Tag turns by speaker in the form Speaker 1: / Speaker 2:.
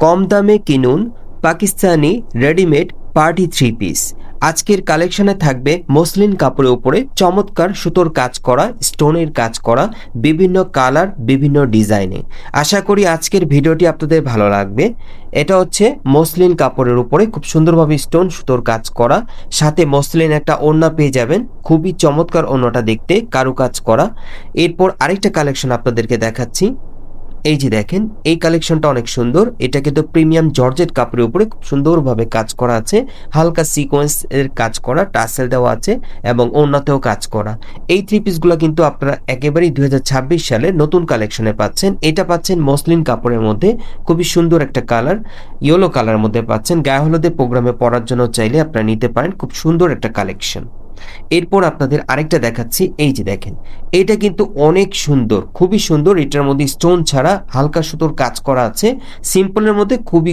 Speaker 1: কম দামে কিনুন Pakistani readymade party three piece. আজকের কালেকশনে থাকবে মসলিন কাপড়ের উপরে চমৎকার সুতোর কাজ করা, স্টোনের কাজ করা, বিভিন্ন কালার, বিভিন্ন ডিজাইনে। আশা করি আজকের ভিডিওটি আপনাদের ভালো লাগবে। এটা হচ্ছে মসলিন কাপড়ের উপরে খুব সুন্দরভাবে স্টোন সুতোর কাজ করা, সাথে মসলিন একটা ওড়না পেয়ে যাবেন, খুবই চমৎকার ওড়নাটা দেখতে, কারুকাজ করা। এরপর আরেকটা কালেকশন আপনাদেরকে দেখাচ্ছি। এই যে দেখেন, এই কালেকশনটা অনেক সুন্দর। এটা কিন্তু প্রিমিয়াম জর্জেট কাপড়ের উপরে খুব সুন্দরভাবে কাজ করা আছে, হালকা সিকোয়েন্স এর কাজ করা, টাসেল দেওয়া আছে এবং ওড়নাতেও কাজ করা। এই থ্রি পিসগুলো কিন্তু আপনারা একেবারেই 2026 সালে নতুন কালেকশনে পাচ্ছেন। এটা পাচ্ছেন মসলিন কাপড়ের মধ্যে, খুবই সুন্দর একটা কালার, ইয়েলো কালারের মধ্যে পাচ্ছেন। গায়ে হলুদের প্রোগ্রামে পরার জন্য চাইলে আপনারা নিতে পারেন, খুব সুন্দর একটা কালেকশন। এরপর আপনাদের আরেকটা দেখাচ্ছি। এই যে দেখেন, এটা কিন্তু অনেক সুন্দর, খুবই সুন্দর। এটার মধ্যে স্টোন ছাড়া হালকা সুতোর কাজ করা আছে, সিম্পলের মধ্যে খুবই